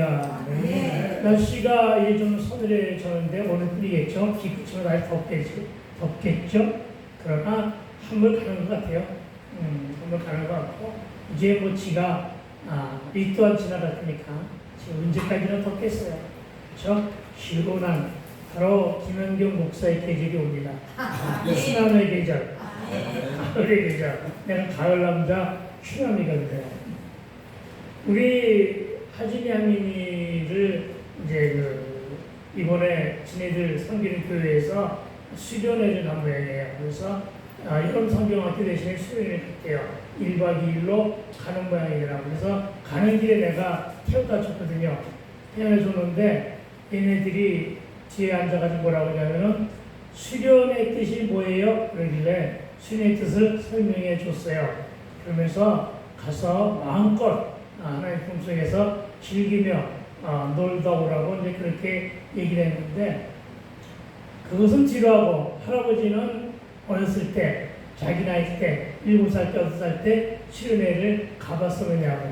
할렐루야. 날씨가 좀 서늘해졌는데 오늘 뿌리겠죠. 비 그치면 아주 덥겠죠. 그러나 한물 가는 것 같아요. 한물 가는 것 같고 이제 뭐 지가 이 또한 지나갔으니까 지금 언제까지나 덥겠어요. 그렇죠? 시원한 바로 김현경 목사의 계절이 옵니다. 추남의 계절, 가을의 계절. 내가 가을 남자 추남이거든요. 우리 하진이 할머니를 이제 이번에 지네들 섬기는 교회에서 수련회를 한 모양이에요. 그래서 여름 성경학교 대신에 수련회를 했대요. 1박 2일로 가는 모양이더라고요. 그래서 가는 길에 내가 태워다 줬거든요. 태워다 줬는데 얘네들이 뒤에 앉아가지고 뭐라고 하냐면은 수련의 뜻이 뭐예요? 그러길래 수련의 뜻을 설명해 줬어요. 그러면서 가서 마음껏 하나님 품속에서 즐기며 놀다 오라고 이제 그렇게 얘기를 했는데 그것은 지루하고 할아버지는 어렸을 때 자기 나이 때 7살 때 6살 때 수련회를 가봤었느냐고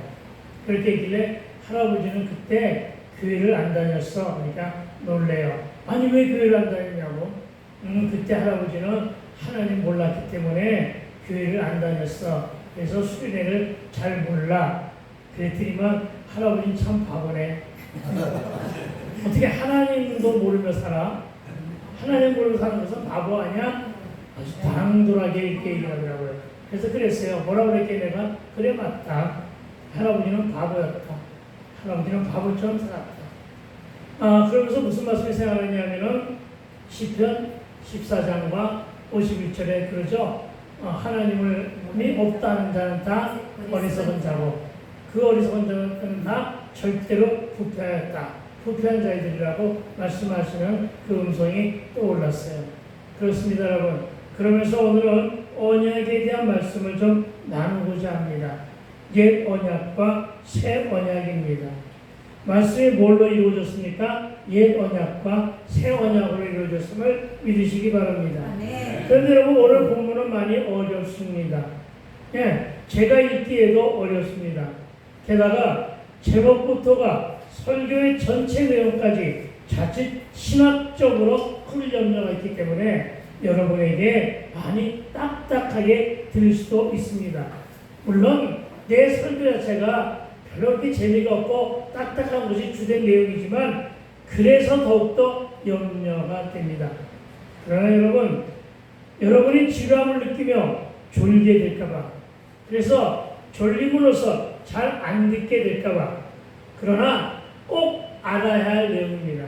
그렇게 했길래 할아버지는 그때 교회를 안 다녔어. 그러니까 놀래요. 아니 왜 교회를 안 다녔냐고. 그때 할아버지는 하나님 몰랐기 때문에 교회를 안 다녔어. 그래서 수련회를 잘 몰라. 그랬더니만 할아버지는 참 바보네. 어떻게 하나님도 모르며 살아? 하나님 모르며 사는 것은 바보 아니야? 아주 당돌하게 이렇게 얘기하더라고요. 그래서 그랬어요. 뭐라고 그랬게 내가? 그래 맞다. 할아버지는 바보였다. 할아버지는 바보처럼 살았다. 그러면서 무슨 말씀이 생각하냐면은 시편 14장과 51절에 그러죠. 하나님이 없다는 자는 다 어리석은 자고 그 어리석은 자는 다 절대로 부패하였다. 부패한 자들이라고 말씀하시는 그 음성이 떠올랐어요. 그렇습니다, 여러분. 그러면서 오늘은 언약에 대한 말씀을 좀 나누고자 합니다. 옛 언약과 새 언약입니다. 말씀이 뭘로 이루어졌습니까? 옛 언약과 새 언약으로 이루어졌음을 믿으시기 바랍니다. 그런데 여러분 오늘 본문은 많이 어렵습니다. 예, 제가 읽기에도 어렵습니다. 게다가 제목부터가 설교의 전체 내용까지 자칫 신학적으로 큰 염려가 있기 때문에 여러분에게 많이 딱딱하게 들릴 수도 있습니다. 물론 내 설교 자체가 별로 그렇게 재미가 없고 딱딱한 것이 주된 내용이지만 그래서 더욱더 염려가 됩니다. 그러나 여러분이 지루함을 느끼며 졸게 될까봐 그래서 졸림으로써 잘 안 듣게 될까봐 그러나 꼭 알아야 할 내용입니다.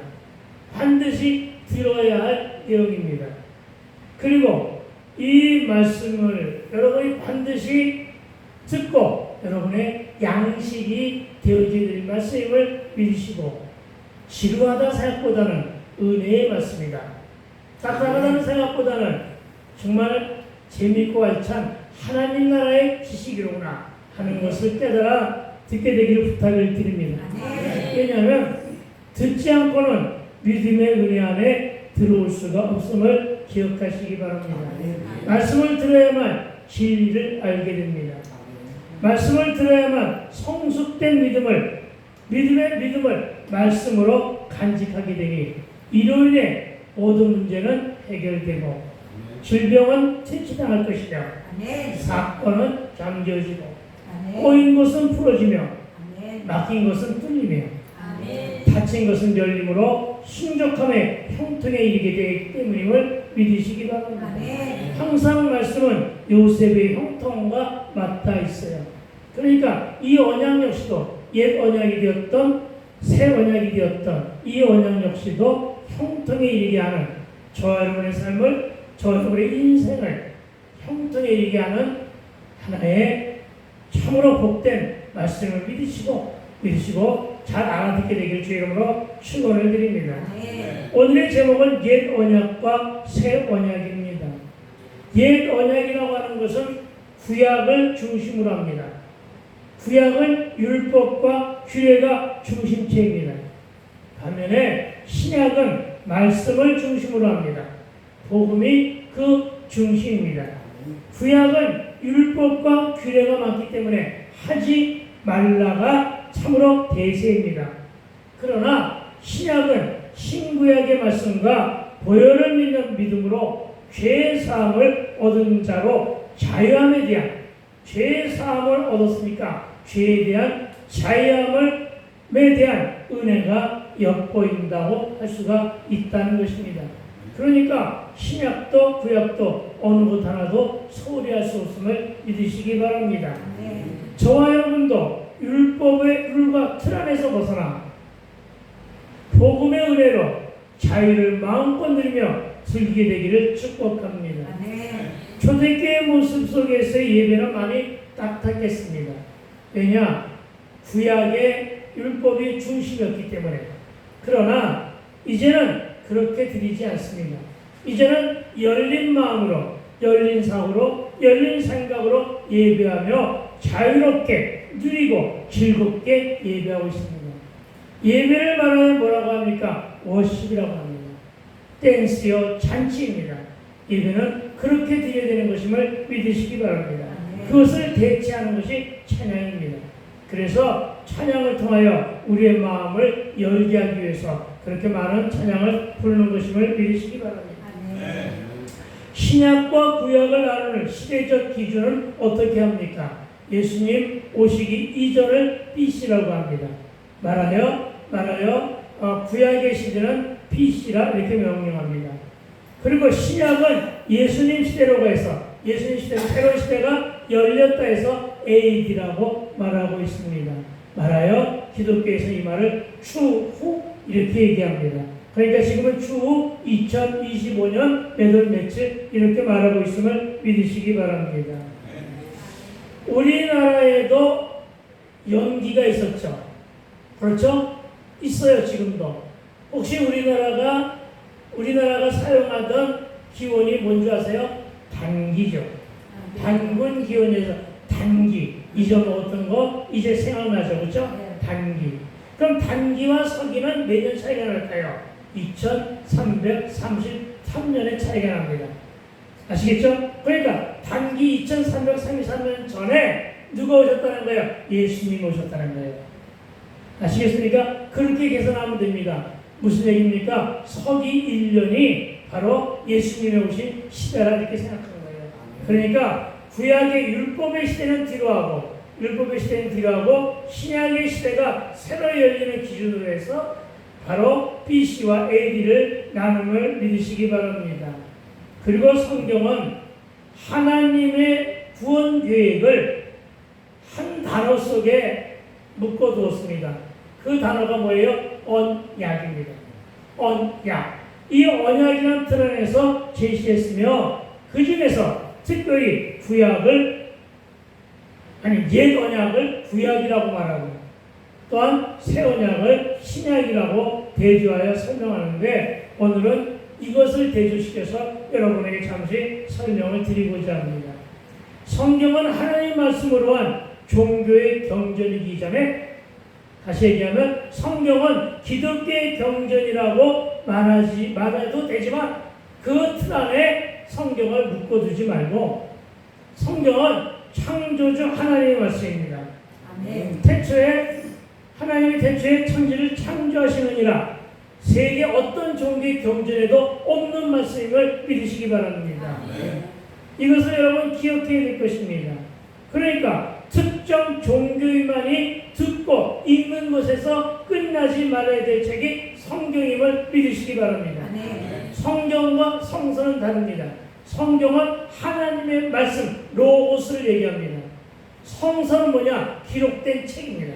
반드시 들어야 할 내용입니다. 그리고 이 말씀을 여러분이 반드시 듣고 여러분의 양식이 되어지게 될 말씀임을 믿으시고 지루하다 생각보다는 은혜의 말씀이다. 딱딱하다는 생각보다는 정말 재미있고 알찬 하나님 나라의 지식이로구나 하는 것을 깨달아 듣게 되기를 부탁을 드립니다. 왜냐하면 듣지 않고는 믿음의 은혜 안에 들어올 수가 없음을 기억하시기 바랍니다. 말씀을 들어야만 진리를 알게 됩니다. 말씀을 들어야만 성숙된 믿음의 믿음을 말씀으로 간직하게 되니 이로 인해 모든 문제는 해결되고 질병은 퇴치당할 것이며 사건은 잠겨지고 꼬인 것은 풀어지며 막힌 것은 뚫리며 다친 것은 열림으로 신족함의 형통에 이르게 되기 때문임을 믿으시기 바랍니다. 항상 말씀은 요셉의 형통과 맞닿아 있어요. 그러니까 이 언약 역시도 옛 언약이 되었던 새 언약이 되었던 이 언약 역시도 형통에 이르게 하는 저와 여러분의 삶을 저와 여러분의 인생을 형통에 이르게 하는 하나의 참으로 복된 말씀을 믿으시고 잘 알아듣게 되길 주의 이름으로 축원을 드립니다. 오늘의 제목은 옛 언약과 새 언약입니다. 옛 언약이라고 하는 것은 구약을 중심으로 합니다. 구약은 율법과 규례가 중심체입니다. 반면에 신약은 말씀을 중심으로 합니다. 복음이 그 중심입니다. 구약은 율법과 규례가 많기 때문에 하지 말라가 참으로 대세입니다. 그러나 신약은 신구약의 말씀과 보혈을 믿는 믿음으로 죄사함을 얻은 자로 자유함에 대한 죄사함을 얻었으니까 죄에 대한 자유함에 대한 은혜가 엿보인다고 할 수가 있다는 것입니다. 그러니까 신약도 구약도 어느 것 하나도 소홀히 할 수 없음을 믿으시기 바랍니다. 저와 여러분도 율법의 율과 틀 안에서 벗어나 복음의 은혜로 자유를 마음껏 누리며 즐기게 되기를 축복합니다. 초대교회 모습 속에서의 예배는 많이 딱딱했습니다. 왜냐? 구약의 율법이 중심이었기 때문에. 그러나 이제는 그렇게 드리지 않습니다. 이제는 열린 마음으로, 열린 사고로, 열린 생각으로 예배하며 자유롭게 누리고 즐겁게 예배하고 있습니다. 예배를 말하면 뭐라고 합니까? 워십이라고 합니다. 댄스요, 잔치입니다. 예배는 그렇게 드려야 되는 것임을 믿으시기 바랍니다. 그것을 대체하는 것이 찬양입니다. 그래서 찬양을 통하여 우리의 마음을 열게 하기 위해서 그렇게 많은 찬양을 부르는 것임을 믿으시기 바랍니다. 신약과 구약을 나누는 시대적 기준은 어떻게 합니까? 예수님 오시기 이전을 BC라고 합니다. 말하여 구약의 시대는 BC라 이렇게 명명합니다. 그리고 신약은 예수님 시대로 해서 예수님 시대 새로운 시대가 열렸다 해서 AD라고 말하고 있습니다. 말하여 기독교에서 이 말을 추후 이렇게 얘기합니다. 그러니까 지금은 추후 2025년 몇 월 며칠 이렇게 말하고 있음을 믿으시기 바랍니다. 우리나라에도 연기가 있었죠. 그렇죠? 있어요, 지금도. 혹시 우리나라가 사용하던 기원이 뭔지 아세요? 단기죠. 단군 기원에서 단기. 이전 어떤 거 이제 생각나죠, 그렇죠? 단기. 그럼 단기와 서기는 몇 년 차이가 날까요? 2333년의 차이가 납니다. 아시겠죠? 그러니까 단기 2333년 전에 누가 오셨다는 거예요? 예수님이 오셨다는 거예요. 아시겠습니까? 그렇게 계산하면 됩니다. 무슨 얘기입니까? 서기 1년이 바로 예수님이 오신 시대라 이렇게 생각하는 거예요. 그러니까 구약의 율법의 시대는 뒤로하고 신약의 시대가 새로 열리는 기준으로 해서 바로 BC와 AD를 나눔을 믿으시기 바랍니다. 그리고 성경은 하나님의 구원 계획을 한 단어 속에 묶어두었습니다. 그 단어가 뭐예요? 언약입니다. 언약. 이 언약이라는 틀 안에서 제시했으며 그 중에서 특별히 옛 언약을 구약이라고 말하고 또한 새 언약을 신약이라고 대조하여 설명하는데 오늘은 이것을 대조시켜서 여러분에게 잠시 설명을 드리고자 합니다. 성경은 하나님의 말씀으로 한 종교의 경전이기 전에 다시 얘기하면 성경은 기독교의 경전이라고 말해도 되지만 그 틀 안에 성경을 묶어두지 말고 성경은 창조주 하나님의 말씀입니다. 아멘. 하나님이 태초에 천지를 창조하시느니라 세계 어떤 종교의 경전에도 없는 말씀임을 믿으시기 바랍니다. 아멘. 이것을 여러분 기억해야 될 것입니다. 그러니까 특정 종교인만이 듣고 읽는 것에서 끝나지 말아야 될 책이 성경임을 믿으시기 바랍니다. 네. 성경과 성서는 다릅니다. 성경은 하나님의 말씀, 로고스를 얘기합니다. 성서는 뭐냐? 기록된 책입니다.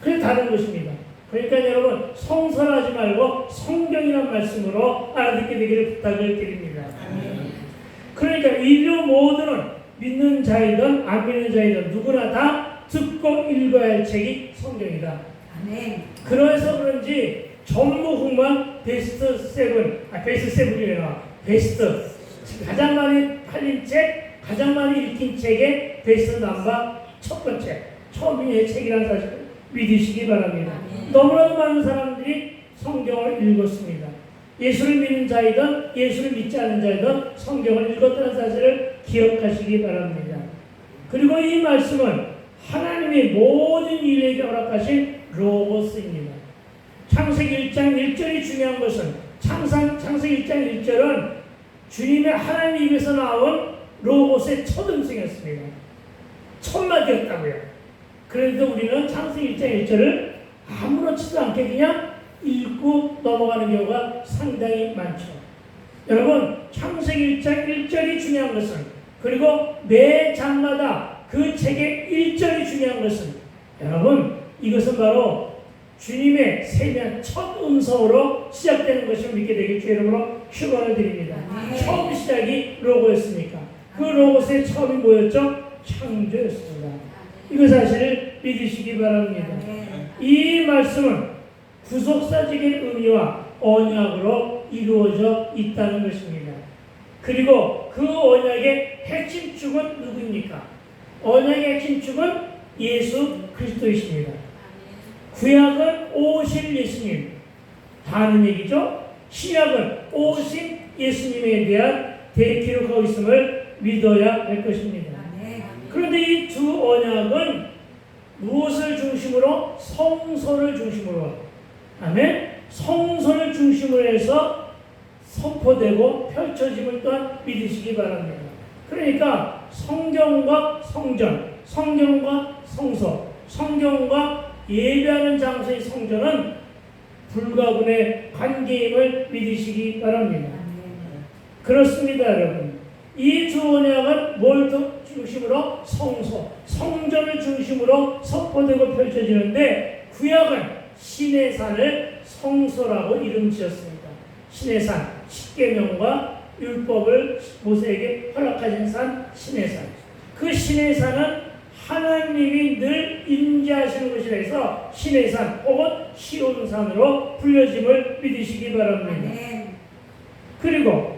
그게 다른 것입니다. 그러니까 여러분 성서하지 말고 성경이란 말씀으로 알아듣게 되기를 부탁을 드립니다. 네. 그러니까 인류 모두는 믿는 자이든 안 믿는 자이든 누구나 다 듣고 읽어야 할 책이 성경이다. 아멘. 그래서 그런지 전무후무한 베스트 가장 많이 팔린 책, 가장 많이 읽힌 책의 베스트 넘버 첫 번째 처음의 책이라는 사실을 믿으시기 바랍니다. 아멘. 너무나도 많은 사람들이 성경을 읽었습니다. 예수를 믿는 자이든 예수를 믿지 않는 자이든 성경을 읽었다는 사실을 기억하시기 바랍니다. 그리고 이 말씀은 하나님의 모든 인류에게 허락하신 로고스입니다. 창세기 1장 1절이 중요한 것은 창세기 1장 1절은 주님의 하나님 입에서 나온 로봇의 첫 음성이었습니다. 첫 마디였다고요. 그래도 우리는 창세기 1장 1절을 아무렇지도 않게 그냥 읽고 넘어가는 경우가 상당히 많죠. 여러분, 창세기 1장 1절이 중요한 것은, 그리고 매 장마다 그 책의 1절이 중요한 것은, 여러분, 이것은 바로 주님의 세미한 첫 음성으로 시작되는 것을 믿게 되길 주 이름으로 축원을 드립니다. 처음 시작이 로고였으니까 그 로고스의 처음이 뭐였죠? 창조였습니다. 이거 사실을 믿으시기 바랍니다. 이 말씀은 구속사적인 의미와 언약으로 이루어져 있다는 것입니다. 그리고 그 언약의 핵심 축은 누구입니까? 언약의 핵심 축은 예수 그리스도이십니다. 구약은 오실 예수님 다 아는 얘기죠. 신약은 오신 예수님에 대한 대기록하고 있음을 믿어야 할 것입니다. 그런데 이 두 언약은 무엇을 중심으로? 성소를 중심으로, 아멘, 성소를 중심으로 해서 선포되고 펼쳐짐을 또한 믿으시기 바랍니다. 그러니까 성경과 성전, 성경과 성소, 성경과 예배하는 장소의 성전은 불가분의 관계임을 믿으시기 바랍니다. 그렇습니다, 여러분. 이 두 언약은 뭘 중심으로? 성소, 성전을 중심으로 선포되고 펼쳐지는데, 구약은 신의 산을 성소라고 이름 지었습니다. 신의 산, 십계명과 율법을 모세에게 허락하신 산, 신의 산. 그 신의 산은 하나님이 늘 임재하시는 곳이라 해서 신의 산 혹은 시온산으로 불려짐을 믿으시기 바랍니다. 그리고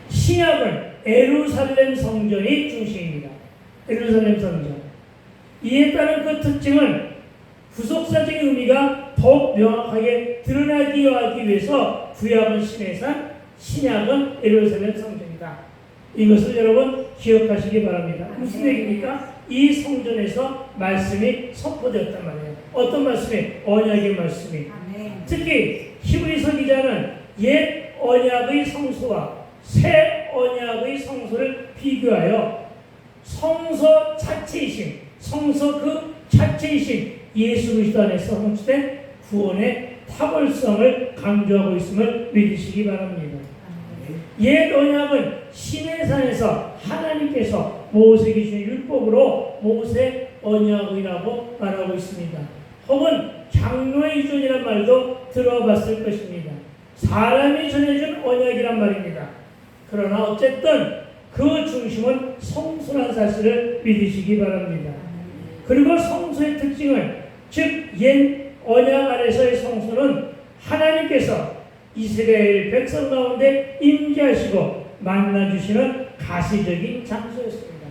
신약은 예루살렘 성전이 중심입니다. 예루살렘 성전. 이에 따른 그 특징은 구속사적인 의미가 더욱 명확하게 드러나기 위해서 구약은 신의 산, 신약은 예루살렘 성전이다. 이것을 여러분 기억하시기 바랍니다. 무슨 얘기입니까? 이 성전에서 말씀이 선포되었단 말이에요. 어떤 말씀이? 언약의 말씀이. 특히 히브리서 기자는 옛 언약의 성소와 새 언약의 성소를 비교하여 성소 자체이신, 성소 그 자체이신 예수 그리스도 안에서 성취된 구원의 탁월성을 강조하고 있음을 믿으시기 바랍니다. 옛 언약은 시내산에서 하나님께서 모세에게 주신 율법으로 모세 언약이라고 말하고 있습니다. 혹은 장로의 유전이란 말도 들어봤을 것입니다. 사람이 전해준 언약이란 말입니다. 그러나 어쨌든 그 중심은 성소란 사실을 믿으시기 바랍니다. 그리고 성소의 특징은, 즉 옛 언약 아래서의 성소는 하나님께서 이스라엘 백성 가운데 임재하시고 만나주시는 가시적인 장소였습니다.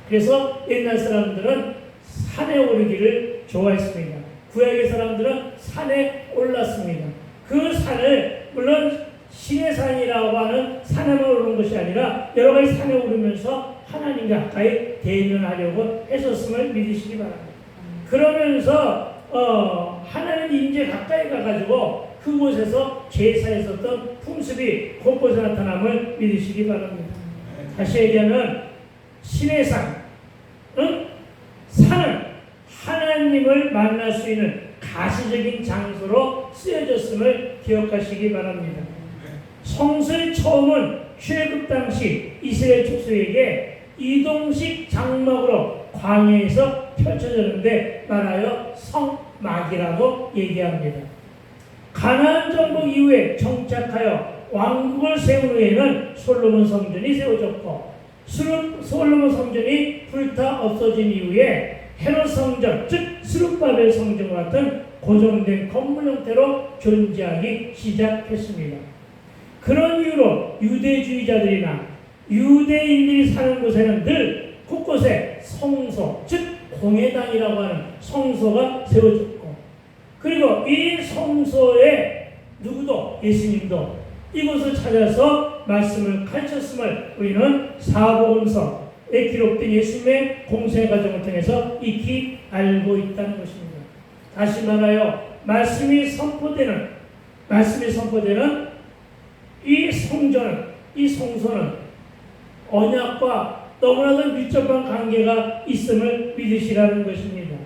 그래서 옛날 사람들은 산에 오르기를 좋아했습니다. 구약의 사람들은 산에 올랐습니다. 그 산을 물론 신의 산이라고 하는 산에만 오르는 것이 아니라 여러 가지 산에 오르면서 하나님과 가까이 대면하려고 했었음을 믿으시기 바랍니다. 그러면서 하나님 임재 가까이 가가지고 그곳에서 제사했었던 풍습이 곳곳에 나타남을 믿으시기 바랍니다. 다시 얘기하면 신의 산, 산은 하나님을 만날 수 있는 가시적인 장소로 쓰여졌음을 기억하시기 바랍니다. 성소의 처음은 출애굽 당시 이스라엘 족속에게 이동식 장막으로 광야에서 펼쳐졌는데 말하여 성막이라고 얘기합니다. 가나안 정복 이후에 정착하여 왕국을 세운 후에는 솔로몬 성전이 세워졌고, 솔로몬 성전이 불타 없어진 이후에 헤롯 성전, 즉 스룹바벨 성전과 같은 고정된 건물 형태로 존재하기 시작했습니다. 그런 이유로 유대주의자들이나 유대인들이 사는 곳에는 늘 곳곳에 성소, 즉 공회당이라고 하는 성소가 세워졌고, 그리고 이 성소에 누구도, 예수님도 이곳을 찾아서 말씀을 가르쳤음을 우리는 사복음서, 기록된 예수님의 공생의 과정을 통해서 익히 알고 있다는 것입니다. 다시 말하여 말씀이 선포되는 이 성전은, 이 성소는 언약과 너무나도 밀접한 관계가 있음을 믿으시라는 것입니다.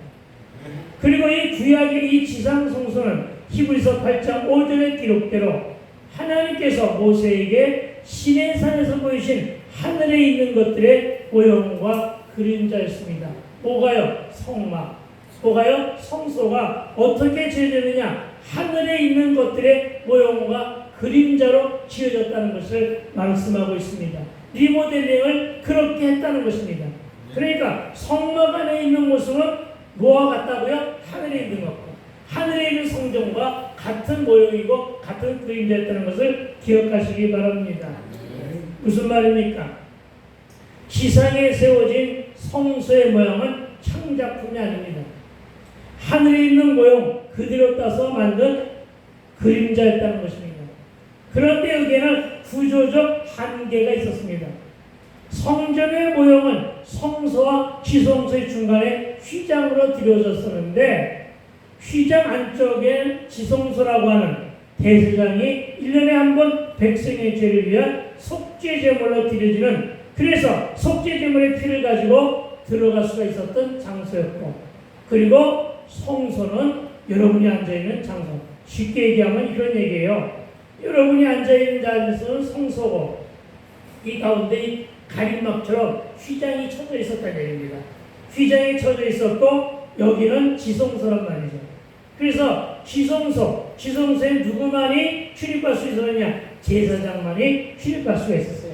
그리고 이 구약의 이 지상 성소는 히브리서 8장 5절의 기록대로 하나님께서 모세에게 시내산에서 보이신 하늘에 있는 것들의 모형과 그림자였습니다. 뭐가요? 성막. 뭐가요? 성소가 어떻게 지어지느냐? 하늘에 있는 것들의 모형과 그림자로 지어졌다는 것을 말씀하고 있습니다. 리모델링을 그렇게 했다는 것입니다. 그러니까 성막 안에 있는 모습은 뭐와 같다고요? 하늘에 있는 것과 하늘에 있는 성전과 같은 모형이고 같은 그림자였다는 것을 기억하시기 바랍니다. 무슨 말입니까? 지상에 세워진 성소의 모양은 창작품이 아닙니다. 하늘에 있는 모형 그대로 따서 만든 그림자였다는 것입니다. 그런데 여기에는 구조적 한계가 있었습니다. 성전의 모형은 성소와 지성소의 중간에 휘장으로 드려졌었는데 휘장 안쪽에 지성소라고 하는 대제사장이 1년에 한 번 백성의 죄를 위한 속죄제물로 드려지는, 그래서 속죄제물의 피를 가지고 들어갈 수가 있었던 장소였고, 그리고 성소는 여러분이 앉아있는 장소. 쉽게 얘기하면 이런 얘기예요. 여러분이 앉아있는 자리에서는 성소고 이 가운데 이 가림막처럼 휘장이 쳐져 있었다는 얘기입니다. 휘장이 쳐져 있었고 여기는 지성소란 말이죠. 그래서 지성소에 누구만이 출입할 수 있었느냐? 제사장만이 출입할 수가 있었어요.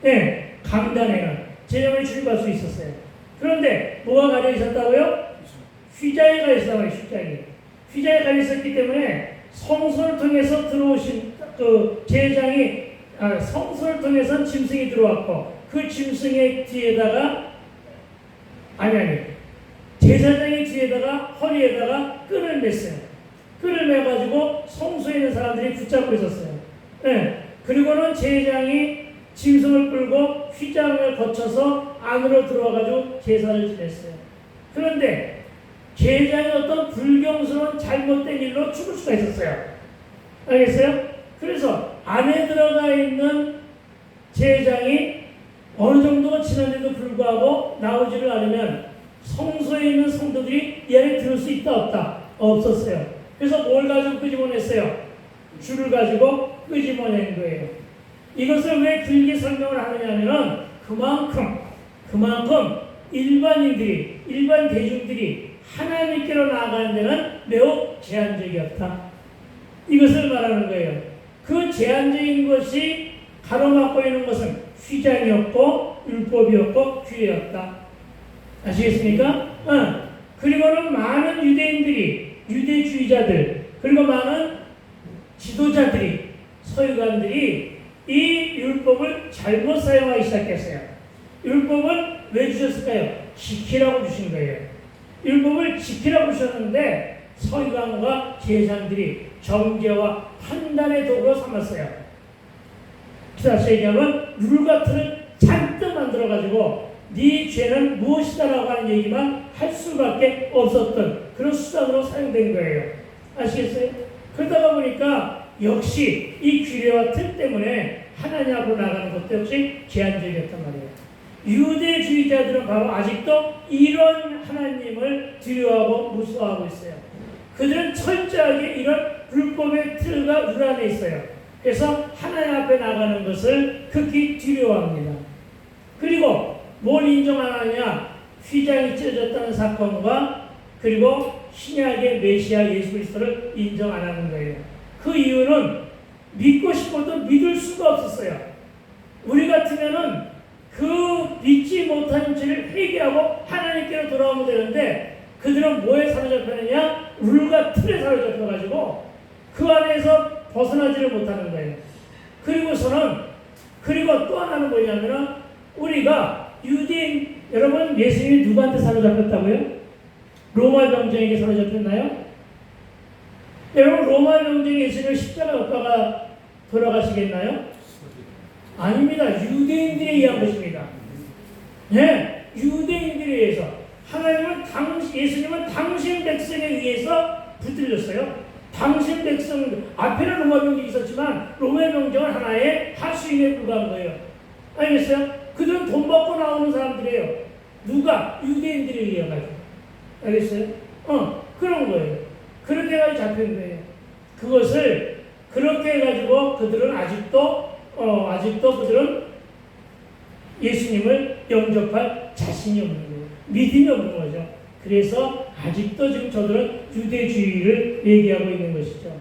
네, 강단에는 제사장만이 출입할 수 있었어요. 그런데 뭐가 가려 있었다고요? 휘장이 가려 있었다고요. 휘장이 가려 있었기 때문에 성소를 통해서 들어오신 그 제사장이 성소를 통해서 짐승이 들어왔고 그 짐승의 뒤에다가 제사장의 뒤에다가 허리에다가 끈을 맸어요. 끈을 매가지고 성소에 있는 사람들이 붙잡고 있었어요. 네. 그리고는 제사장이 짐승을 끌고 휘장을 거쳐서 안으로 들어와가지고 제사를 지냈어요. 그런데 제사장이 어떤 불경스러운 잘못된 일로 죽을 수가 있었어요. 알겠어요? 그래서 안에 들어가 있는 제사장이 어느 정도가 지났는데도 불구하고 나오지를 않으면 성소에 있는 성도들이 이 안에 들을 수 있다 없다? 없었어요. 그래서 뭘 가지고 끄집어냈어요? 줄을 가지고 끄집어낸 거예요. 이것을 왜 길게 설명을 하느냐 하면 그만큼 일반 대중들이 하나님께로 나아가는 데는 매우 제한적이었다. 이것을 말하는 거예요. 그 제한적인 것이 가로막고 있는 것은 휘장이었고 율법이었고 규례였다. 아시겠습니까? 그리고는 많은 유대주의자들, 그리고 많은 지도자들이, 서기관들이 이 율법을 잘못 사용하기 시작했어요. 율법을 왜 주셨을까요? 지키라고 주신 거예요. 율법을 지키라고 주셨는데 서기관과 제사장들이 정죄와 판단의 도구로 삼았어요. 다시 얘기하면 룰과틀을 잔뜩 만들어가지고 네 죄는 무엇이다라고 하는 얘기만 할 수밖에 없었던 그런 수단으로 사용된 거예요. 아시겠어요? 그러다가 보니까 역시 이 규례와 틀 때문에 하나님 앞으로 나가는 것도 역시 제한적이었단 말이에요. 유대주의자들은 바로 아직도 이런 하나님을 두려워하고 무서워하고 있어요. 그들은 철저하게 이런 율법의 틀과 룰 안에 있어요. 그래서 하나님 앞에 나가는 것을 극히 두려워합니다. 그리고 뭘 인정 안 하느냐? 휘장이 찢어졌다는 사건과 그리고 신약의 메시아 예수 그리스도를 인정 안 하는 거예요. 그 이유는 믿고 싶어도 믿을 수가 없었어요. 우리 같으면은 그 믿지 못하는 죄를 회개하고 하나님께로 돌아오면 되는데 그들은 뭐에 사로잡혔느냐? 룰과 틀에 사로잡혀가지고 그 안에서 벗어나지를 못하는 거예요. 그리고 또 하나는 뭐냐면은 우리가 유대인, 여러분 예수님이 누구한테 사로잡혔다고요? 로마 병정에게 사로잡혔나요? 여러분 로마 병정이 예수님을 십자가 못 박아 돌아가시겠나요? 아닙니다. 유대인들에 의한 것입니다. 네, 유대인들에 의해서 하나님은 예수님은 당신 백성에 의해서 붙들렸어요. 당신 백성 앞에는 로마 병정이 있었지만 로마 병정은 하나의 하수인에 불과한 거예요. 알겠어요? 그들은 돈 받고 나오는 사람들이에요. 누가? 유대인들에 의해 가지고. 알겠어요? 그런 거예요. 그렇게 해가지고 잡힌 거예요. 그것을 그렇게 해가지고 그들은 아직도 그들은 예수님을 영접할 자신이 없는 거예요. 믿음이 없는 거죠. 그래서 아직도 지금 저들은 유대주의를 얘기하고 있는 것이죠.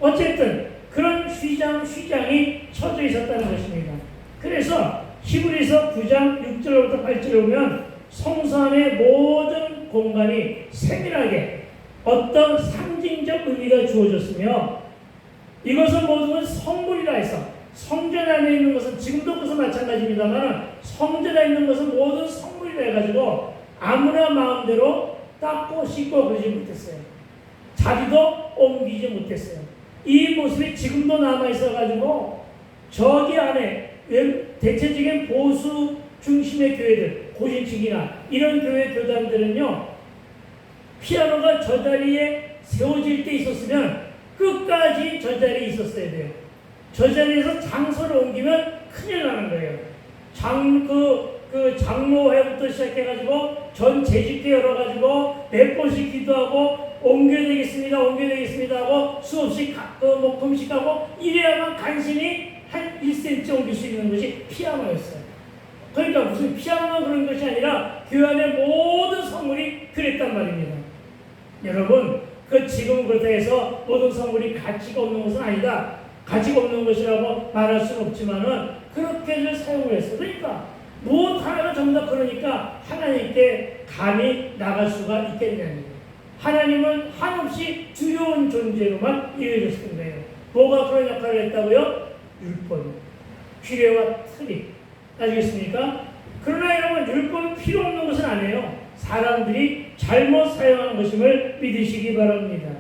어쨌든 그런 휘장이 쳐져 있었다는 것입니다. 그래서 히브리서 9장 6절부터 8절에 보면 성소 안의 모든 공간이 세밀하게 어떤 상징적 의미가 주어졌으며 이것은 모든 성물이라 해서 성전 안에 있는 것은 지금도 그것은 마찬가지입니다만 성전 안에 있는 것은 모든 성물이라 해가지고 아무나 마음대로 닦고 씻고 그러지 못했어요. 자리도 옮기지 못했어요. 이 모습이 지금도 남아있어가지고 저기 안에 대체적인 보수 중심의 교회들 고신축이나 이런 교회 교단들은요 피아노가 저 자리에 세워질 때 있었으면 끝까지 저 자리에 있었어야 돼요. 저 자리에서 장소를 옮기면 큰일 나는 거예요. 장로회부터 시작해가지고 전 재직회 열어가지고 몇 번씩 기도하고 옮겨야 되겠습니다 하고 수없이 금식하고 이래야만 간신히 한 1cm 옮길 수 있는 것이 피아노였어요. 그러니까 무슨 피아노만 그런 것이 아니라 교회 안의 모든 성물이 그랬단 말입니다. 여러분, 지금 그렇다 해서 모든 성물이 가치가 없는 것은 아니다. 가치가 없는 것이라고 말할 수는 없지만은 그렇게들 사용을 했어. 그러니까 무엇 하나가 전부 다 그러니까 하나님께 감히 나갈 수가 있겠냐는 거예요. 하나님은 한없이 두려운 존재로만 이해졌을 거예요. 뭐가 그런 역할을 했다고요? 율법, 규례와 틀이. 아시겠습니까? 그러나 여러분 율법이 필요 없는 것은 아니에요. 사람들이 잘못 사용하는 것임을 믿으시기 바랍니다.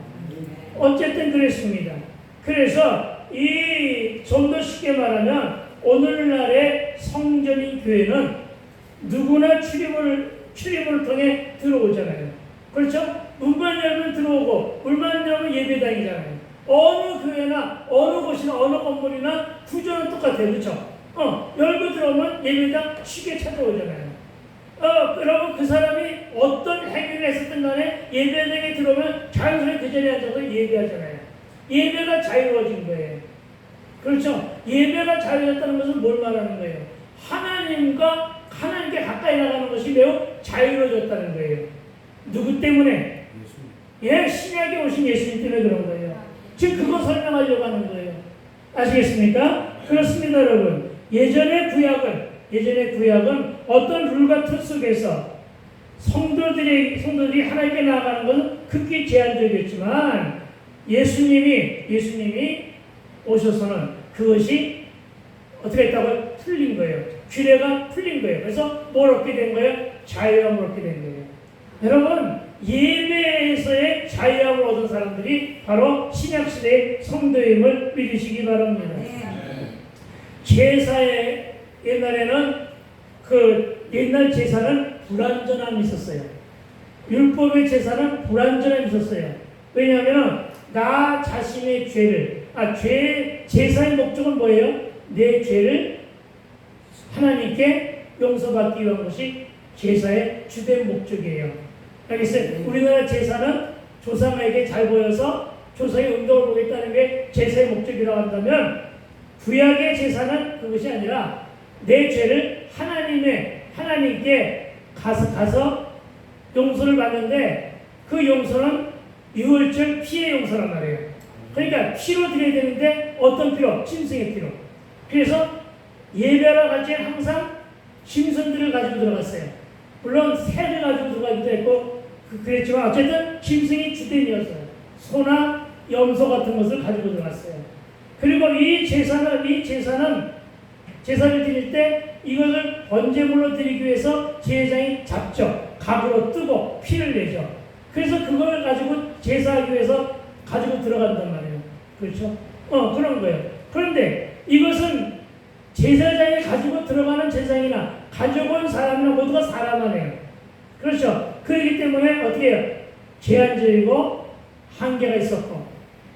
어쨌든 그랬습니다. 그래서 좀 더 쉽게 말하면 오늘날의 성전인 교회는 누구나 출입을 통해 들어오잖아요. 그렇죠? 문만 열면 들어오고 물만 열면 예배당이잖아요. 어느 교회나 어느 곳이나 어느 건물이나 구조는 똑같아요. 그렇죠? 열고 들어오면 예배당 쉽게 찾아오잖아요. 그러면 그 사람이 어떤 행위를 했었든 간에 예배당에 들어오면 자연스럽게 그 자리에 앉아서 예배하잖아요. 예배가 자유로워진 거예요. 그렇죠? 예배가 자유롭다는 것은 뭘 말하는 거예요? 하나님께 가까이 나가는 것이 매우 자유로워졌다는 거예요. 누구 때문에? 신약에 오신 예수님 때문에 그런 거예요. 지금 그거 설명하려고 하는 거예요. 아시겠습니까? 그렇습니다, 여러분. 예전의 구약은 어떤 룰과 틀 속에서 성도들이 하나님께 나아가는 것은 극히 제한적이었지만 예수님이 오셔서는 그것이 어떻게 했다고요? 풀린 거예요. 규례가 풀린 거예요. 그래서 뭘 얻게 된 거예요? 자유함을 얻게 된 거예요. 여러분, 예배에서의 자유함을 얻은 사람들이 바로 신약시대의 성도임을 믿으시기 바랍니다. 제사에 옛날에는 옛날 제사는 불완전함이 있었어요. 율법의 제사는 불완전함이 있었어요. 왜냐하면 나 자신의 제사의 목적은 뭐예요? 내 죄를 하나님께 용서받기 위한 것이 제사의 주된 목적이에요. 알겠어요? 우리나라 제사는 조상에게 잘 보여서 조상의 응답을 보겠다는 게 제사의 목적이라고 한다면 구약의 제사는 그것이 아니라 내 죄를 하나님께 가서 용서를 받는데 그 용서는 유월절 피의 용서란 말이에요. 그러니까 피로 드려야 되는데 어떤 피로? 짐승의 피로. 그래서 예배하러 갈 때 항상 짐승들을 가지고 들어갔어요. 물론 새를 가지고 들어가기도 했고 그랬지만 어쨌든 짐승이 주된이었어요. 소나 염소 같은 것을 가지고 들어갔어요. 그리고 이 제사를 드릴 때 이것을 번제물로 드리기 위해서 제사장이 잡죠. 각으로 뜨고 피를 내죠. 그래서 그걸 가지고 제사하기 위해서 가지고 들어간단 말이에요. 그렇죠? 그런 거예요. 그런데 이것은 제사장이 가지고 들어가는 제사장이나 가져온 사람이나 모두가 사람만해요. 그렇죠? 그렇기 때문에 어떻게 해요? 제한적이고 한계가 있었고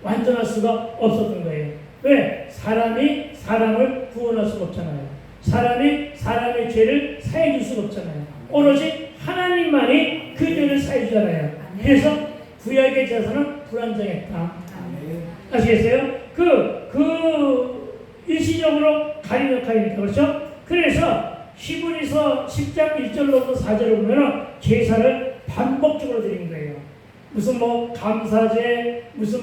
완전할 수가 없었던 거예요. 왜? 사람이 사람을 구원할 수가 없잖아요. 사람이 사람의 죄를 사해 줄 수가 없잖아요. 오로지 하나님만이 그 죄를 사해 주잖아요. 그래서 구약의 제사는 불완전했다. 아시겠어요? 일시적으로 가린 역할이니까. 그렇죠? 그래서 히브리서 10장 1절로부터 4절을 보면 제사를 반복적으로 드린 거예요. 무슨 감사제, 무슨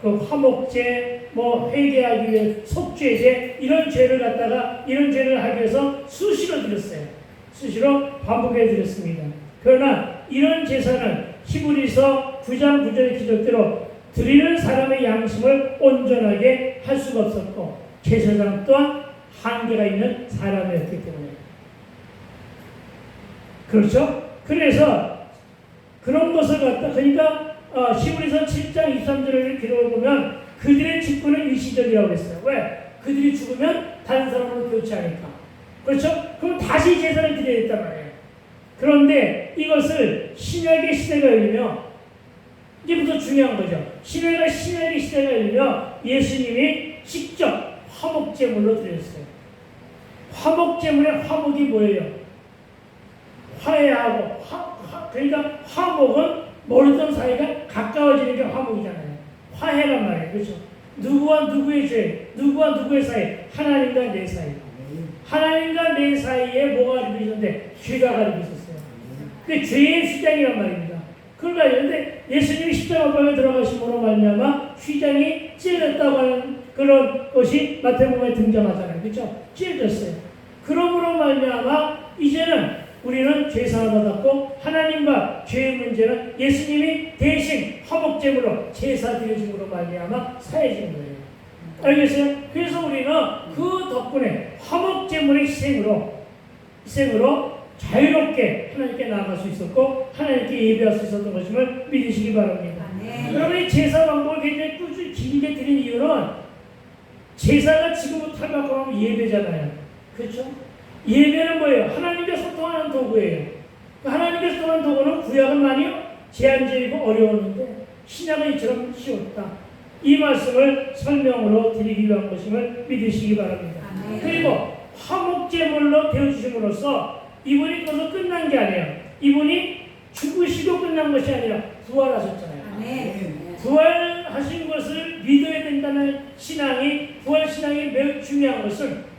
화목제, 회개하기 위해 속죄제, 이런 죄를 갖다가 이런 죄를 하기 위해서 수시로 드렸어요. 수시로 반복해 드렸습니다. 그러나 이런 제사는 히브리서 9장 9절의 기록대로 드리는 사람의 양심을 온전하게 할 수가 없었고 제사장 또한 한계가 있는 사람이었기 때문에 그렇죠? 그래서 그런 것을 갖다 그러니까 히브리서 7장 23절을 기록을 보면 그들의 직분은 일시적이라고 했어요. 왜? 그들이 죽으면 다른 사람으로 교체하니까. 그렇죠? 그럼 다시 제사를 드려야 했단 말이에요. 그런데 이것을 신약의 시대가 열리며 이제부터 중요한 거죠. 신약의 시대가 열리며 예수님이 직접 화목제물로 드렸어요. 화목제물의 화목이 뭐예요? 화해하고 그러니까 화목은 모르던 사이가 가까워지는 게 화목이잖아요. 화해란 말이에요. 그렇죠? 누구와 누구의 죄, 누구와 누구의 사이, 하나님과 내 사이. 하나님과 내 사이에 뭐가 가리고 있었는데 죄가 가리고 있었어요. 그게 죄의 휘장이란 말입니다. 그러니까 그런데 예수님이 십자가방에 들어가심으로 말미암아 휘장이 찢어졌다고 하는 그런 것이 마태복음에 등장하잖아요. 그렇죠? 찢어졌어요. 그러므로 말미암아 이제는 우리는 죄사함을 받았고 하나님과 죄의 문제는 예수님이 대신 화목제물로 제사 드려짐으로 말미암아 사해진 거예요. 알겠어요? 그래서 우리는 그 덕분에 화목제물의 희생으로 자유롭게 하나님께 나아갈 수 있었고 하나님께 예배할 수 있었던 것임을 믿으시기 바랍니다. 그러면 이 제사 방법을 굉장히 꾸준히 길게 드린 이유는 제사가 지금부터 하려고 하면 예배잖아요. 그렇죠? 예배는 뭐예요? 하나님께 소통하는 도구예요. 하나님께 소통하는 도구는 구약은 많이 제한적이고 어려웠는데 신약은 이처럼 쉬웠다. 이 말씀을 설명으로 드리기 위한 것임을 믿으시기 바랍니다. 그리고 화목제물로 되어주심으로써 이분이 거기서 끝난 게 아니에요. 이분이 죽으시고 끝난 것이 아니라 부활하셨잖아요. 부활하신 것을 믿어야 된다는 신앙이 부활신앙이 매우 중요한 것은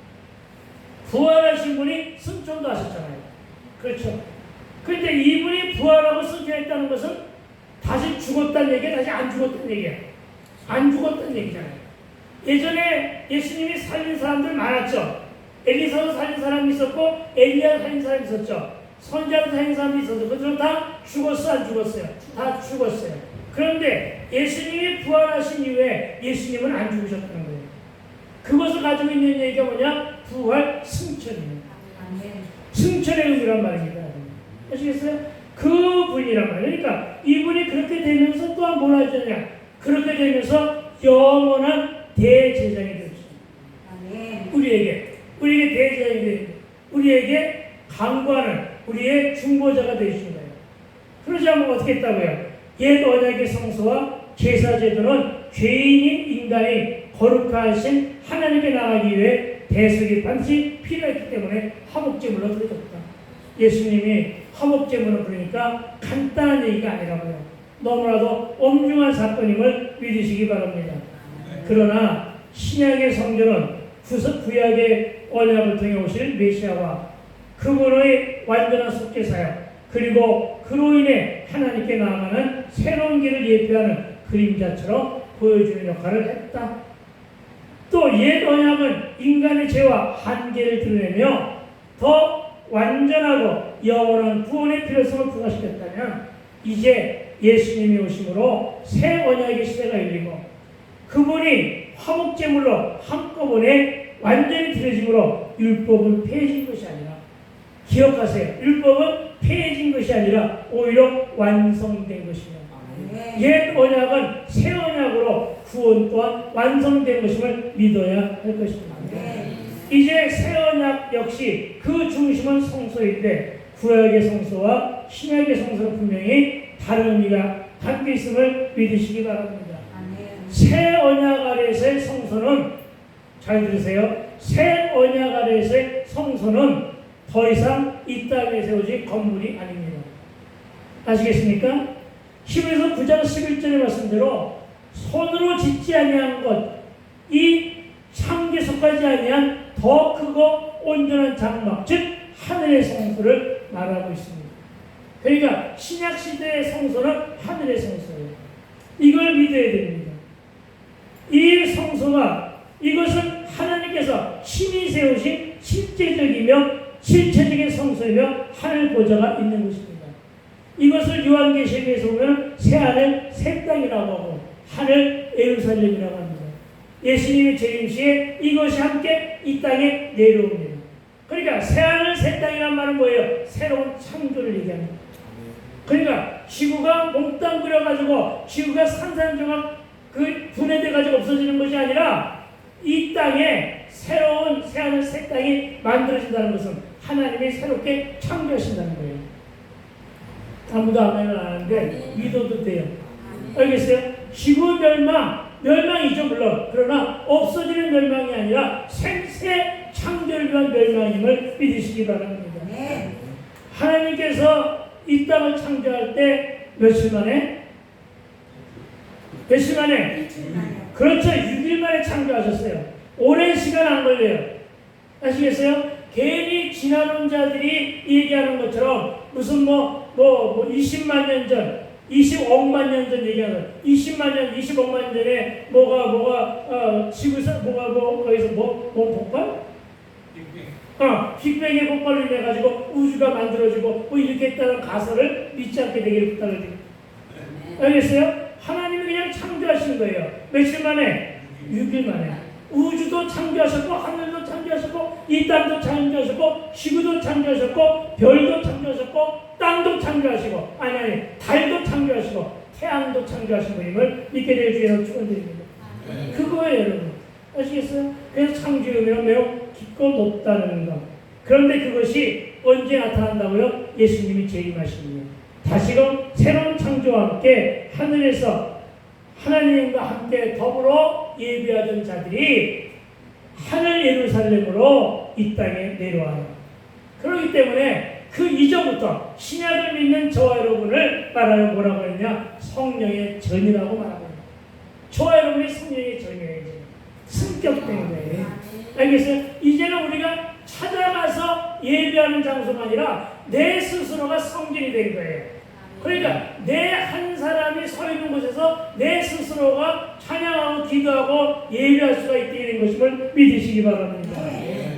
부활하신 분이 승천도 하셨잖아요. 그렇죠? 그런데 이분이 부활하고 승천했다는 것은 다시 죽었다는 얘기야? 다시 안 죽었다는 얘기야? 안 죽었다는 얘기잖아요. 예전에 예수님이 살린 사람들 많았죠. 엘리사도 살린 사람이 있었고 엘리야 살린 사람이 있었죠. 선지자도 살린 사람이 있었죠. 그들은 다 죽었어? 안 죽었어요? 다 죽었어요. 그런데 예수님이 부활하신 이후에 예수님은 안 죽으셨다는 거예요. 그것을 가지고 있는 얘기가 뭐냐? 부활 승천이에요. 승천의 의미란 말입니다. 아시겠어요? 그분이란 말이에요. 그러니까 이분이 그렇게 되면서 또한 뭘 하셨냐? 그렇게 되면서 영원한 대제사장이 되었습니다. 우리에게 대제사장이 되었습니다. 우리에게 강구하는 우리의 중보자가 되신 거예요. 그러지 않으면 어떻게 했다고요? 옛 언약의 성소와 제사제도는 죄인인 인간이 거룩하신 하나님께 나가기 위해 대속이 반드시 필요했기 때문에 화목제물로 드려졌다. 예수님이 화목제물을 그러니까 간단한 얘기가 아니라고요. 너무나도 엄중한 사건임을 믿으시기 바랍니다. 그러나 신약의 성경은 구약의 언약을 통해 오실 메시아와 그분의 완전한 속죄사역 그리고 그로 인해 하나님께 나아가는 새로운 길을 예표하는 그림자처럼 보여주는 역할을 했다. 또 옛 언약은 인간의 죄와 한계를 드러내며 더 완전하고 영원한 구원의 필요성을 부각시켰다면 이제 예수님이 오심으로 새 언약의 시대가 열리고 그분이 화목제물로 한꺼번에 완전히 드려짐으로 율법은 폐해진 것이 아니라 기억하세요. 율법은 폐해진 것이 아니라 오히려 완성된 것입니다. 옛 언약은 새 언약으로 구원 또한 완성된 것임을 믿어야 할 것입니다. 이제 새 언약 역시 그 중심은 성소인데 구약의 성소와 신약의 성소는 분명히 다른 의미가 담겨 있음을 믿으시기 바랍니다. 새 언약 아래에서의 성소는 잘 들으세요. 새 언약 아래에서의 성소는 더 이상 이 땅에 세워진 건물이 아닙니다. 아시겠습니까? 히브리서 9장 11절의 말씀대로 손으로 짓지 아니한 것, 이 창기에 속하지 아니한 더 크고 온전한 장막, 즉 하늘의 성소를 말하고 있습니다. 그러니까 신약시대의 성소는 하늘의 성소예요. 이걸 믿어야 됩니다. 이 성소가, 이것은 하나님께서 친히 세우신 실제적이며 실체적인 성소이며 하늘 보좌가 있는 것입니다. 이것을 요한계시록에서 보면 새하늘 새 땅이라고 하고 하늘 예루살렘이라고 합니다. 예수님의 재림 시에 이것이 함께 이 땅에 내려옵니다. 그러니까 새하늘 새 땅이란 말은 뭐예요? 새로운 창조를 얘기합니다. 그러니까 지구가 몽땅 그려가지고 지구가 산산조각 분해돼가지고 없어지는 것이 아니라 이 땅에 새로운 새하늘 새 땅이 만들어진다는 것은 하나님이 새롭게 창조하신다는 거예요. 아무도 아멘을 안 하는데 믿어도 돼요. 알겠어요? 지구 멸망이죠 물론. 그러나 없어지는 멸망이 아니라 생새 창조를 위한 멸망임을 믿으시기 바랍니다. 하나님께서 이 땅을 창조할 때 며칠 만에? 며칠 만에? 그렇죠. 6일 만에 창조하셨어요. 오랜 시간 안 걸려요. 아시겠어요? 괜히 지나론자들이 얘기하는 것처럼 무슨 20만 년 전, 20억만 년 전 얘기하는 20만 년, 20억만 년 전에 지구에서 거기서 폭발? 빅뱅의 폭발로 인해 가지고 우주가 만들어지고 이렇게 했다는 가설을 믿지 않게 되기를 부탁드립니다. 알겠어요? 하나님이 그냥 창조하신 거예요. 며칠 만에? 6일 만에. 우주도 창조하셨고 하늘도 창조하셨고 이 땅도 창조하셨고 지구도 창조하셨고 별도 창조하셨고 땅도 창조하시고 달도 창조하시고 태양도 창조하신 분임을 믿게 될 주의로 축원드립니다. 그거예요 여러분. 아시겠어요? 그래서 창조의 의미는 매우 깊고 높다는 것. 그런데 그것이 언제 나타난다고요? 예수님이 재림하십니다. 다시금 새로운 창조와 함께 하늘에서 하나님과 함께 더불어 예배하던 자들이 하늘 예루살렘으로 이 땅에 내려와요. 그렇기 때문에 그 이전부터 신약을 믿는 저와 여러분을 말하여 뭐라고 했냐? 성령의 전이라고 말합니다. 저와 여러분이 성령의 전이에요. 승격 때문에. 알겠어요? 이제는 우리가 찾아가서 예배하는 장소가 아니라 내 스스로가 성전이 된 거예요. 그러니까 내 한 사람이 서 있는 곳에서 내 스스로가 찬양하고 기도하고 예배할 수가 있게 되는 것임을 믿으시기 바랍니다.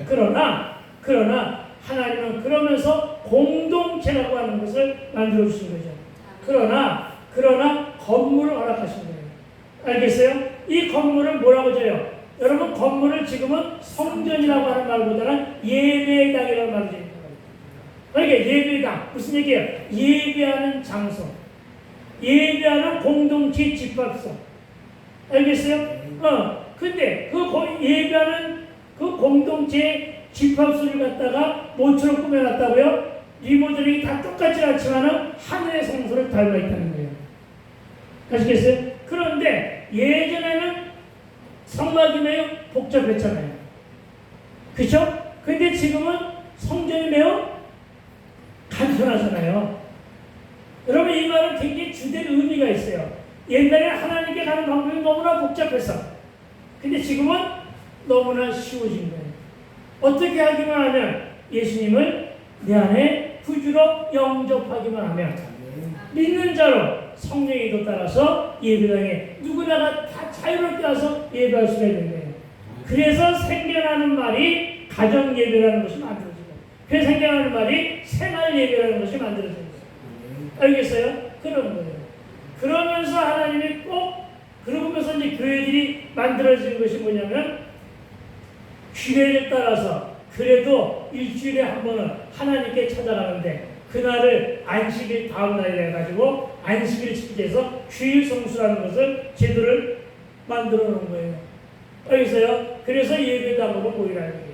그러나 하나님은 그러면서 공동체라고 하는 것을 만들어 주신 거죠. 그러나 건물을 허락하신 거예요. 알겠어요? 이 건물을 뭐라고 져요? 여러분 건물을 지금은 성전이라고 하는 말보다는 예배당이라는 말을 줍니다. 그러니까 예배당 무슨 얘기예요? 예배하는 장소, 예배하는 공동체 집합소. 알겠어요? 근데 그 예배하는 그 공동체 집합소를 갖다가 뭐처럼 꾸며놨다고요? 리모델링이 다 똑같지 않지만은 하늘의 성소를 닮아 있다는 거예요. 아시겠어요? 그런데 예전에는 성막이 매우 복잡했잖아요. 그렇죠? 근데 지금은 성전이 매우 간편하잖아요. 여러분 이 말은 굉장히 주된 의미가 있어요. 옛날에 하나님께 가는 방법이 너무나 복잡했어. 근데 지금은 너무나 쉬워진 거예요. 어떻게 하기만 하면 예수님을 내 안에 구주로 영접하기만 하면 믿는 자로 성령에도 따라서 예배당에 누구나가 다 자유롭게 와서 예배할 수가 있는 거예요. 그래서 생겨나는 말이 가정 예배라는 것이 만들어지고 그래서 생겨나는 말이 생활 예배라는 것이 만들어지는 거예요. 알겠어요? 그런 거예요. 그러면서 하나님이 꼭 그러면서 이제 교회들이 만들어지는 것이 뭐냐면 규례를 따라서 그래도 일주일에 한 번은 하나님께 찾아가는데 그날을 안식일 다음 날이라 해가지고 안식일을 지키기 위해서 주일 성수라는 것을 제도를 만들어 놓은 거예요. 알겠어요? 그래서 예배당으로 모이라는 거예요.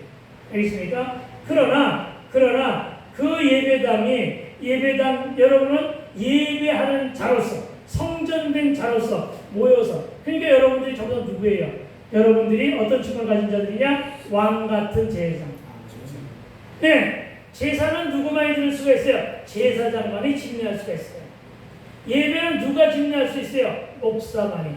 알겠습니까? 그러나 그 예배당 여러분은 예배하는 자로서 성전된 자로서 모여서 그러니까 여러분들이 전부 다 누구예요? 여러분들이 어떤 chức 분을 가진 자들이냐? 왕 같은 제사장. 네, 제사는 누구만이 드릴 수가 있어요? 제사장만이 집례할 수가 있어요. 예배는 누가 집례할 수 있어요? 목사만이.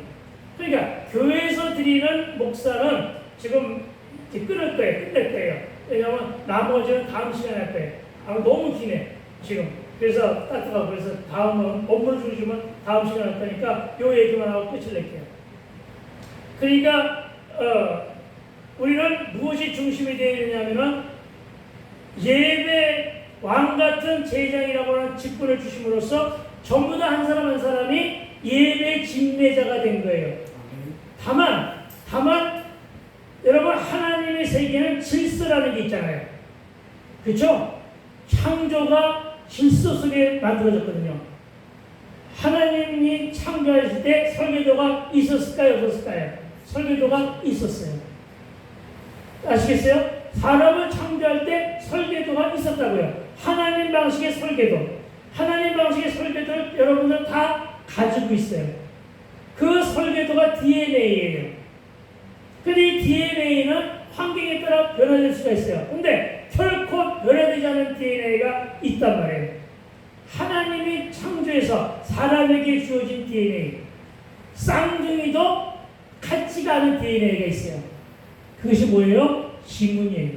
그러니까 교회에서 드리는 목사는 지금 끊을 거예요. 끝낼 거예요. 왜냐하면 나머지는 다음 시간에 할 거예요. 너무 기네 지금. 그래서 따뜻하고 그래서 다음은 업무를 주시면 다음 시간에 할 거니까 요 얘기만 하고 끝을 낼게요. 그러니까 우리는 무엇이 중심이 되어 있느냐면은 예배 왕 같은 제장이라고 하는 직분을 주심으로써 전부 다 한 사람 한 사람이 예배 집례자가 된 거예요. 다만 여러분 하나님의 세계는 질서라는 게 있잖아요. 그렇죠? 창조가 질서 속에 만들어졌거든요. 하나님이 창조하실 때 설계도가 있었을까요? 없었을까요? 설계도가 있었어요. 아시겠어요? 사람을 창조할 때 설계도가 있었다고요. 하나님 방식의 설계도. 하나님 방식의 설계도를 여러분들 다 가지고 있어요. 그 설계도가 DNA예요. 근데 이 DNA는 환경에 따라 변화될 수가 있어요. 근데 결코 변화되지 않은 DNA가 있단 말이에요. 하나님이 창조해서 사람에게 주어진 DNA. 쌍둥이도 같지가 않은 DNA가 있어요. 그것이 뭐예요? 지문이에요.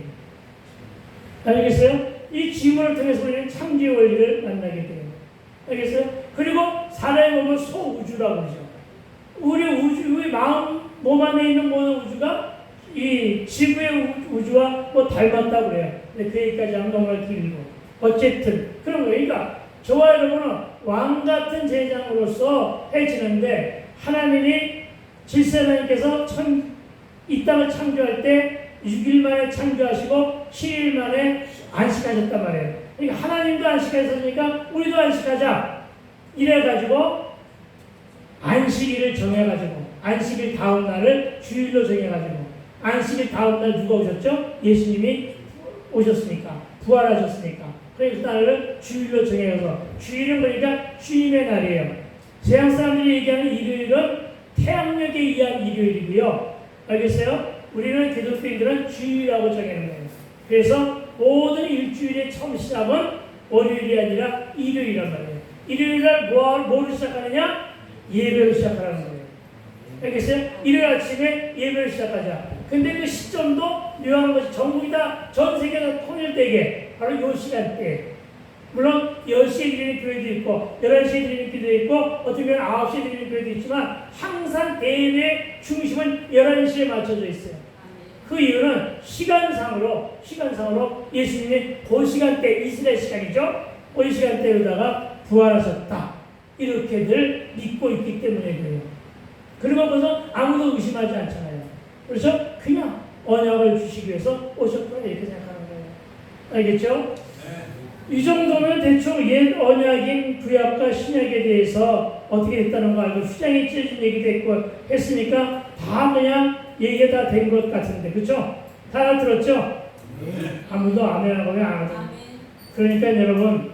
알겠어요? 이 지문을 통해서 우리는 창조의 원리를 만나게 돼요. 알겠어요? 그리고 사람의 몸은 소우주라고 그러죠. 우리 몸 안에 있는 모든 우주가 이 지구의 우주와 닮았다고 그래요. 근데 그 얘기까지 하면 너무나 길고. 어쨌든, 그런 거예요. 그러니까 저와 여러분은 왕 같은 제장으로서 해지는데 하나님이 질서하나님께서 이 땅을 창조할 때 6일 만에 창조하시고 7일 만에 안식하셨단 말이에요. 그러니까 하나님도 안식하셨으니까 우리도 안식하자. 이래가지고 안식일을 정해가지고 안식일 다음 날을 주일로 정해가지고 안식일 다음 날 누가 오셨죠? 예수님이 오셨으니까 부활하셨으니까 그래서 그 날을 주일로 정해서 주일은 그러니까 주님의 날이에요. 서양 사람들이 얘기하는 일요일은 태양력에 의한 일요일이고요. 알겠어요? 우리는 기독교인들은 주일이라고 정하는 거예요. 그래서 모든 일주일의 처음 시작은 월요일이 아니라 일요일이란 말이에요. 일요일날 뭐를 시작하느냐? 예배를 시작하는 거예요. 알겠어요? 일요일 아침에 예배를 시작하자. 근데 그 시점도 묘한 것이 전국이 다 전 세계가 통일되게 바로 요 시간대. 물론 10시에 드리는 교회도 있고 11시에 드리는 교회도 있고 어떻게 보면 9시에 드리는 교회도 있지만 항상 대회의 중심은 11시에 맞춰져 있어요. 그 이유는 시간상으로 예수님이 그 시간대 이스라엘 시간이죠. 그 시간대로다가 부활하셨다. 이렇게들 믿고 있기 때문에 그래요. 그리고 그래서 아무도 의심하지 않잖아요. 그래서 그냥 언약을 주시기 위해서 오셨구나 이렇게 생각하는 거예요. 알겠죠? 이 정도면 대충 옛 언약인 구약과 신약에 대해서 어떻게 됐다는 거 알고 휘장이 찢어진 얘기도 했고 했으니까 다 그냥 얘기가 다 된 것 같은데 그렇죠? 다 들었죠? 아무도 아멘하고 안 하고 그러니까 여러분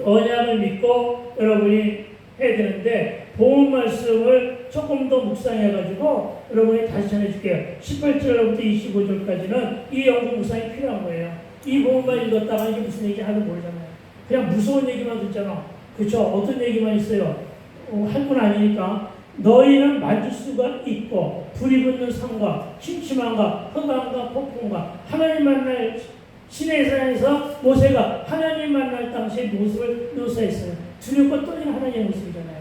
언약을 믿고 여러분이 해야 되는데 보험 말씀을 조금 더 묵상해가지고 여러분이 다시 전해줄게요. 18절부터 25절까지는 이 영국 묵상이 필요한 거예요. 이 보험만 읽었다가 이게 무슨 얘기 하는 모르잖아요. 그냥 무서운 얘기만 듣잖아. 그렇죠? 어떤 얘기만 있어요. 할 분 아니니까. 너희는 만질 수가 있고 불이 붙는 산과 침침함과 흑암과 폭풍과 하나님 만날 시내산에서 모세가 하나님 만날 당시의 모습을 묘사했어요. 두렵고 떨리는 하나님의 모습이잖아요.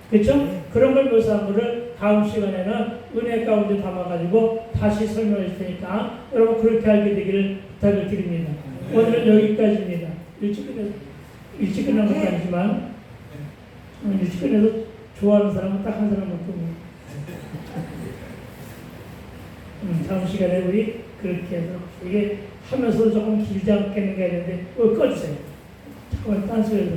그렇죠? 그런 걸 묘사한 거를 다음 시간에는 은혜 가운데 담아가지고 다시 설명해 줄 테니까 여러분 그렇게 알게 되기를 부탁을 드립니다. 오늘은 여기까지입니다. 일찍 끝난 것도 아니지만 일찍 끝내서 좋아하는 사람은 딱 한 사람밖에 없네요. 다음 시간에 우리 그렇게 해서 이게 하면서 조금 길지 않겠는가 했는데 꺼주세요. 잠깐만 딴소리 해서